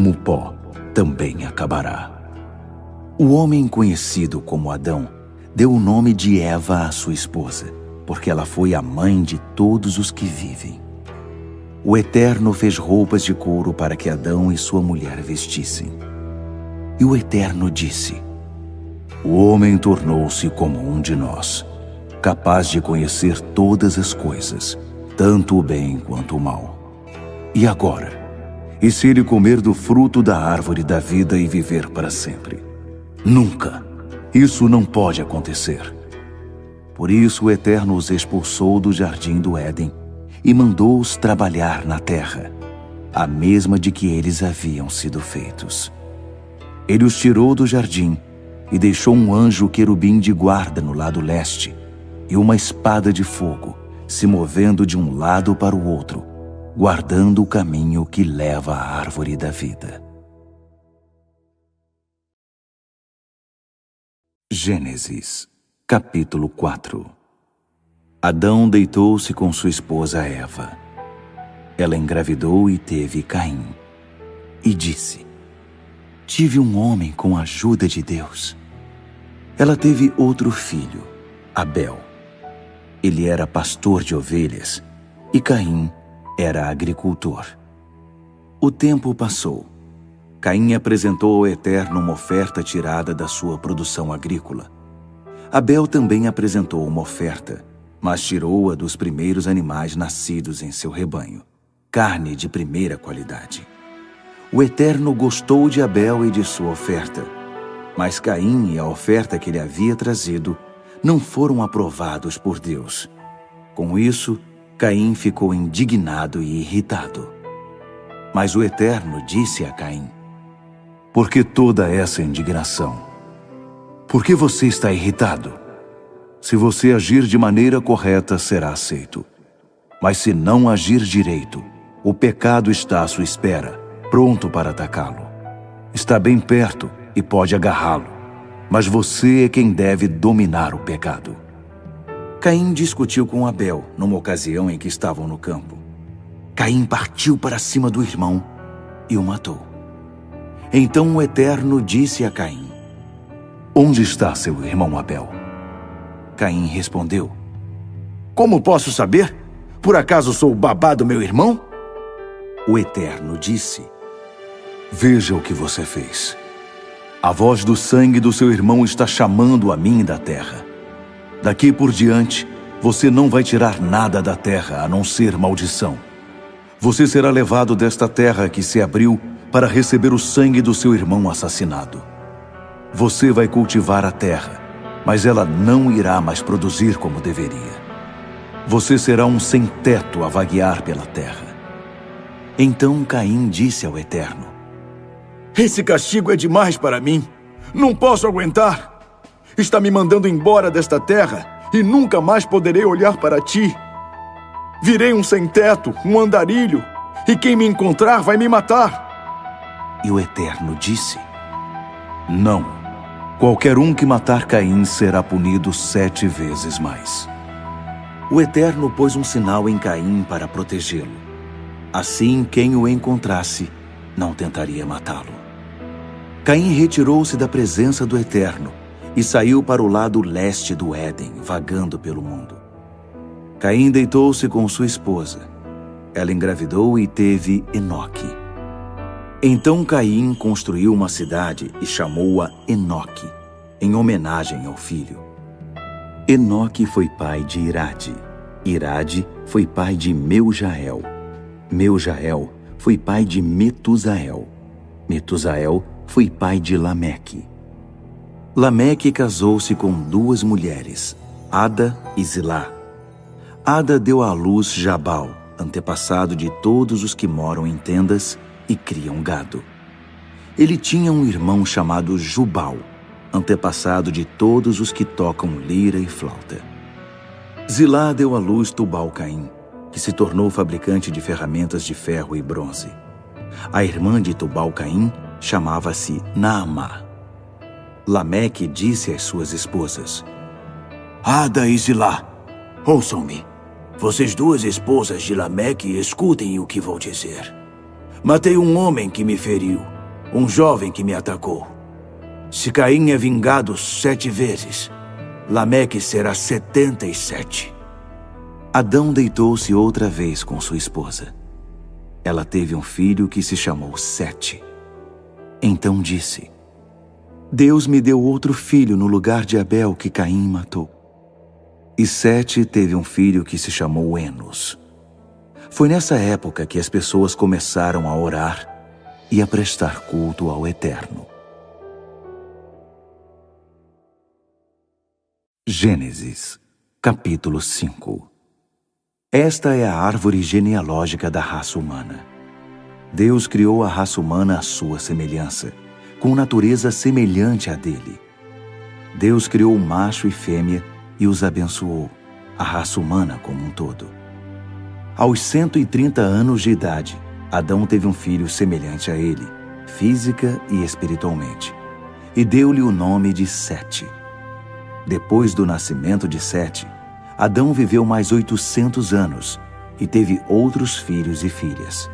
como pó, também acabará. O homem conhecido como Adão deu o nome de Eva à sua esposa, porque ela foi a mãe de todos os que vivem. O Eterno fez roupas de couro para que Adão e sua mulher vestissem. E o Eterno disse: o homem tornou-se como um de nós, capaz de conhecer todas as coisas, tanto o bem quanto o mal. E agora, e se ele comer do fruto da árvore da vida e viver para sempre? Nunca! Isso não pode acontecer. Por isso o Eterno os expulsou do jardim do Éden e mandou-os trabalhar na terra, a mesma de que eles haviam sido feitos. Ele os tirou do jardim e deixou um anjo querubim de guarda no lado leste e uma espada de fogo se movendo de um lado para o outro, guardando o caminho que leva à árvore da vida. Gênesis, capítulo 4. Adão deitou-se com sua esposa Eva. Ela engravidou e teve Caim. E disse: tive um homem com a ajuda de Deus. Ela teve outro filho, Abel. Ele era pastor de ovelhas e Caim era agricultor. O tempo passou. Caim apresentou ao Eterno uma oferta tirada da sua produção agrícola. Abel também apresentou uma oferta, mas tirou-a dos primeiros animais nascidos em seu rebanho, carne de primeira qualidade. O Eterno gostou de Abel e de sua oferta, mas Caim e a oferta que ele havia trazido não foram aprovados por Deus. Com isso, Caim ficou indignado e irritado. Mas o Eterno disse a Caim: por que toda essa indignação? Por que você está irritado? Se você agir de maneira correta, será aceito. Mas se não agir direito, o pecado está à sua espera, pronto para atacá-lo. Está bem perto e pode agarrá-lo, mas você é quem deve dominar o pecado. Caim discutiu com Abel numa ocasião em que estavam no campo. Caim partiu para cima do irmão e o matou. Então o Eterno disse a Caim: onde está seu irmão Abel? Caim respondeu: como posso saber? Por acaso sou o babá do meu irmão? O Eterno disse: veja o que você fez. A voz do sangue do seu irmão está chamando a mim da terra. Daqui por diante, você não vai tirar nada da terra a não ser maldição. Você será levado desta terra que se abriu para receber o sangue do seu irmão assassinado. Você vai cultivar a terra, mas ela não irá mais produzir como deveria. Você será um sem-teto a vaguear pela terra. Então Caim disse ao Eterno: esse castigo é demais para mim. Não posso aguentar. Está me mandando embora desta terra e nunca mais poderei olhar para ti. Virei um sem-teto, um andarilho, e quem me encontrar vai me matar. E o Eterno disse: não. Qualquer um que matar Caim será punido 7 vezes mais. O Eterno pôs um sinal em Caim para protegê-lo. Assim, quem o encontrasse não tentaria matá-lo. Caim retirou-se da presença do Eterno e saiu para o lado leste do Éden, vagando pelo mundo. Caim deitou-se com sua esposa. Ela engravidou e teve Enoque. Então Caim construiu uma cidade e chamou-a Enoque, em homenagem ao filho. Enoque foi pai de Irade. Irade foi pai de Meujael. Meujael foi pai de Metusael. Metusael foi pai de Lameque. Lameque casou-se com 2 mulheres, Ada e Zilá. Ada deu à luz Jabal, antepassado de todos os que moram em tendas e criam gado. Ele tinha um irmão chamado Jubal, antepassado de todos os que tocam lira e flauta. Zilá deu à luz Tubal-Caim, que se tornou fabricante de ferramentas de ferro e bronze. A irmã de Tubal-Caim chamava-se Naamá. Lameque disse às suas esposas: Ada e Zilá, ouçam-me. Vocês 2 esposas de Lameque, escutem o que vou dizer. Matei um homem que me feriu, um jovem que me atacou. Se Caim é vingado 7 vezes, Lameque será 77. Adão deitou-se outra vez com sua esposa. Ela teve um filho que se chamou Sete. Então disse: Deus me deu outro filho no lugar de Abel que Caim matou. E Sete teve um filho que se chamou Enos. Foi nessa época que as pessoas começaram a orar e a prestar culto ao Eterno. Gênesis, capítulo 5. Esta é a árvore genealógica da raça humana. Deus criou a raça humana à sua semelhança, com natureza semelhante à dele. Deus criou macho e fêmea e os abençoou, a raça humana como um todo. Aos 130 anos de idade, Adão teve um filho semelhante a ele, física e espiritualmente, e deu-lhe o nome de Sete. Depois do nascimento de Sete, Adão viveu mais 800 anos e teve outros filhos e filhas.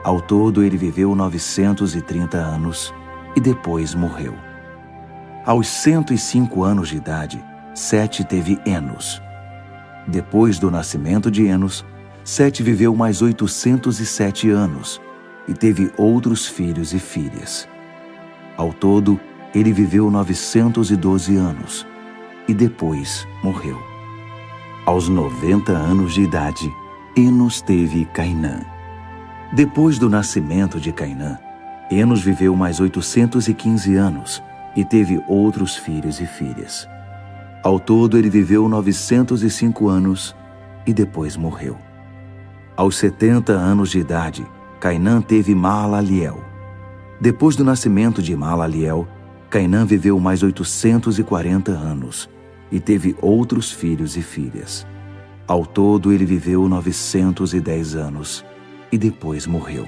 Ao todo, ele viveu 930 anos e depois morreu. Aos 105 anos de idade, Sete teve Enos. Depois do nascimento de Enos, Sete viveu mais 807 anos e teve outros filhos e filhas. Ao todo, ele viveu 912 anos e depois morreu. Aos 90 anos de idade, Enos teve Cainã. Depois do nascimento de Cainã, Enos viveu mais 815 anos e teve outros filhos e filhas. Ao todo, ele viveu 905 anos e depois morreu. Aos 70 anos de idade, Cainã teve Maalaliel. Depois do nascimento de Maalaliel, Cainã viveu mais 840 anos e teve outros filhos e filhas. Ao todo, ele viveu 910 anos e depois morreu.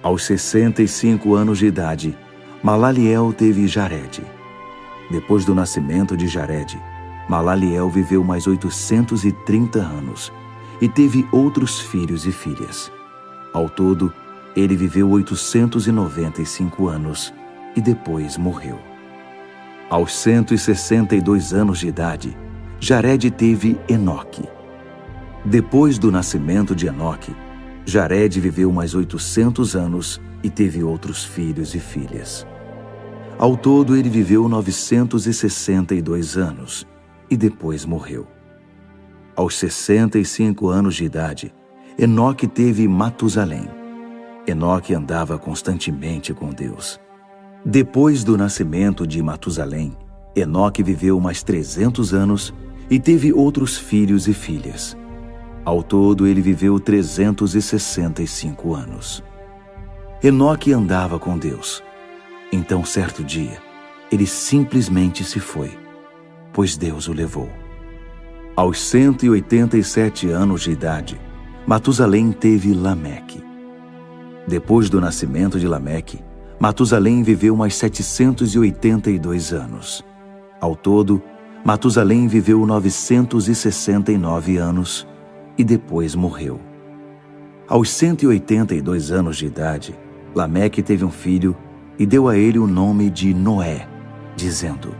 Aos 65 anos de idade, Maalaliel teve Jared. Depois do nascimento de Jared, Maalaliel viveu mais 830 anos e teve outros filhos e filhas. Ao todo, ele viveu 895 anos e depois morreu. Aos 162 anos de idade, Jared teve Enoque. Depois do nascimento de Enoque, Jared viveu mais 800 anos e teve outros filhos e filhas. Ao todo, ele viveu 962 anos e depois morreu. Aos 65 anos de idade, Enoque teve Matusalém. Enoque andava constantemente com Deus. Depois do nascimento de Matusalém, Enoque viveu mais 300 anos e teve outros filhos e filhas. Ao todo, ele viveu 365 anos. Enoque andava com Deus. Então, certo dia, ele simplesmente se foi, pois Deus o levou. Aos 187 anos de idade, Matusalém teve Lameque. Depois do nascimento de Lameque, Matusalém viveu mais 782 anos. Ao todo, Matusalém viveu 969 anos e depois morreu. Aos 182 anos de idade, Lameque teve um filho e deu a ele o nome de Noé, dizendo: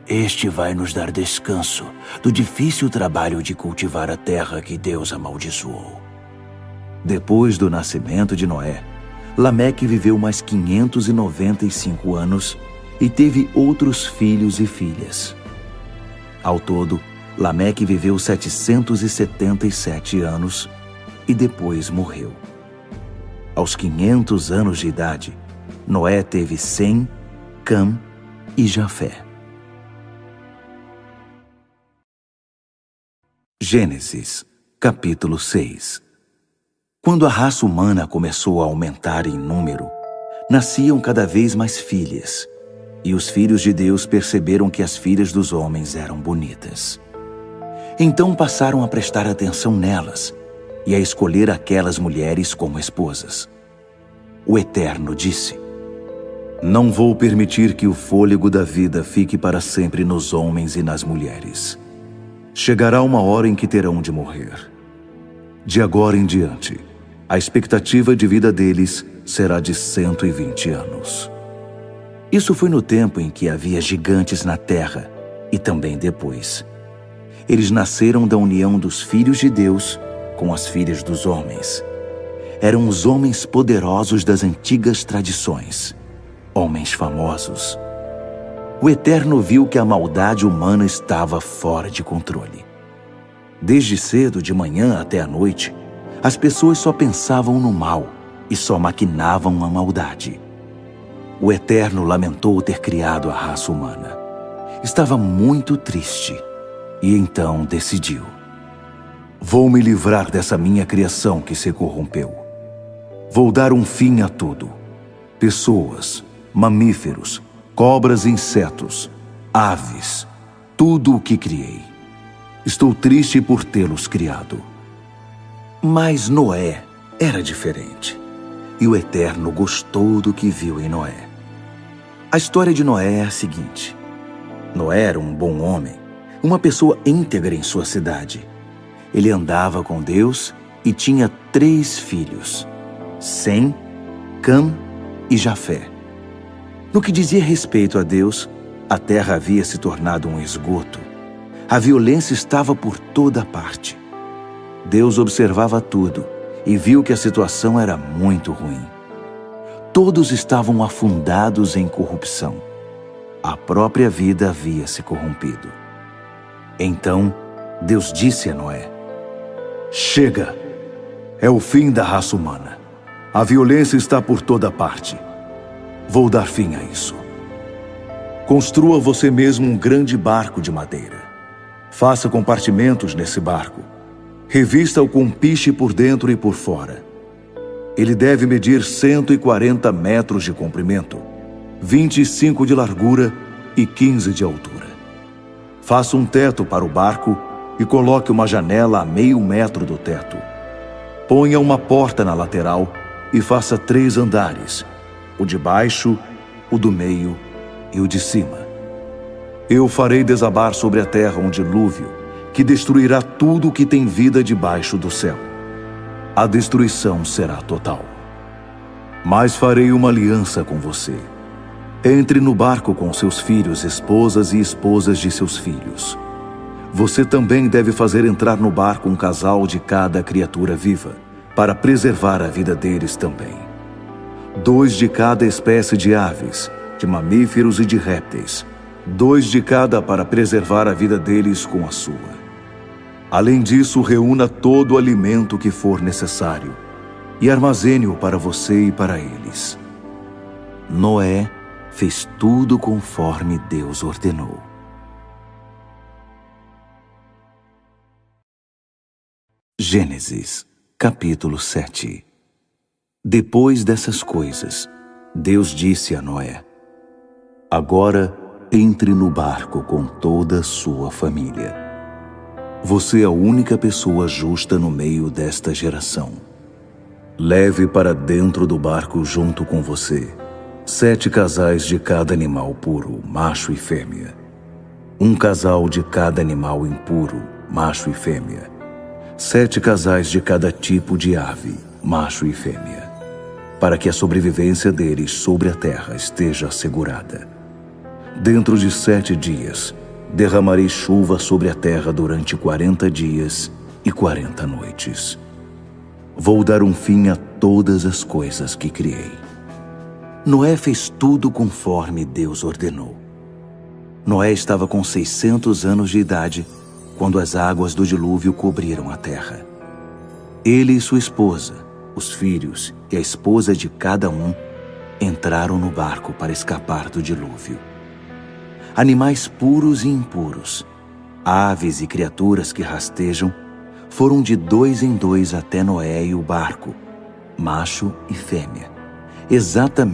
Este vai nos dar descanso do difícil trabalho de cultivar a terra que Deus amaldiçoou. Depois do nascimento de Noé, Lameque viveu mais 595 anos e teve outros filhos e filhas. Ao todo, Lameque viveu 777 anos e depois morreu. Aos 500 anos de idade, Noé teve Sem, Cam e Jafé. Gênesis, capítulo 6. Quando a raça humana começou a aumentar em número, nasciam cada vez mais filhas, e os filhos de Deus perceberam que as filhas dos homens eram bonitas. Então passaram a prestar atenção nelas e a escolher aquelas mulheres como esposas. O Eterno disse: Não vou permitir que o fôlego da vida fique para sempre nos homens e nas mulheres. Chegará uma hora em que terão de morrer. De agora em diante, a expectativa de vida deles será de 120 anos. Isso foi no tempo em que havia gigantes na terra e também depois. Eles nasceram da união dos filhos de Deus com as filhas dos homens. Eram os homens poderosos das antigas tradições, homens famosos. O Eterno viu que a maldade humana estava fora de controle. Desde cedo, de manhã até a noite, as pessoas só pensavam no mal e só maquinavam a maldade. O Eterno lamentou ter criado a raça humana. Estava muito triste e então decidiu: vou me livrar dessa minha criação que se corrompeu. Vou dar um fim a tudo. Pessoas, mamíferos, cobras e insetos, aves, tudo o que criei. Estou triste por tê-los criado. Mas Noé era diferente, e o Eterno gostou do que viu em Noé. A história de Noé é a seguinte: Noé era um bom homem, uma pessoa íntegra em sua cidade. Ele andava com Deus e tinha 3 filhos: Sem, Cam e Jafé. No que dizia respeito a Deus, a terra havia se tornado um esgoto. A violência estava por toda parte. Deus observava tudo e viu que a situação era muito ruim. Todos estavam afundados em corrupção. A própria vida havia se corrompido. Então, Deus disse a Noé: chega! É o fim da raça humana. A violência está por toda parte. Vou dar fim a isso. Construa você mesmo um grande barco de madeira. Faça compartimentos nesse barco. Revista-o com piche por dentro e por fora. Ele deve medir 140 metros de comprimento, 25 de largura e 15 de altura. Faça um teto para o barco e coloque uma janela a meio metro do teto. Ponha uma porta na lateral e faça 3 andares, o de baixo, o do meio e o de cima. Eu farei desabar sobre a terra um dilúvio que destruirá tudo o que tem vida debaixo do céu. A destruição será total. Mas farei uma aliança com você. Entre no barco com seus filhos, esposas e esposas de seus filhos. Você também deve fazer entrar no barco um casal de cada criatura viva, para preservar a vida deles também. 2 de cada espécie de aves, de mamíferos e de répteis. 2 de cada para preservar a vida deles com a sua. Além disso, reúna todo o alimento que for necessário e armazene-o para você e para eles. Noé fez tudo conforme Deus ordenou. Gênesis, capítulo 7. Depois dessas coisas, Deus disse a Noé: agora entre no barco com toda a sua família. Você é a única pessoa justa no meio desta geração. Leve para dentro do barco junto com você 7 casais de cada animal puro, macho e fêmea. 1 casal de cada animal impuro, macho e fêmea. 7 casais de cada tipo de ave, macho e fêmea, para que a sobrevivência deles sobre a terra esteja assegurada. Dentro de 7 dias, derramarei chuva sobre a terra durante 40 dias e 40 noites. Vou dar um fim a todas as coisas que criei. Noé fez tudo conforme Deus ordenou. Noé estava com 600 anos de idade quando as águas do dilúvio cobriram a terra. Ele e sua esposa, os filhos e a esposa de cada um entraram no barco para escapar do dilúvio. Animais puros e impuros, aves e criaturas que rastejam, foram de 2 em 2 até Noé e o barco, macho e fêmea, exatamente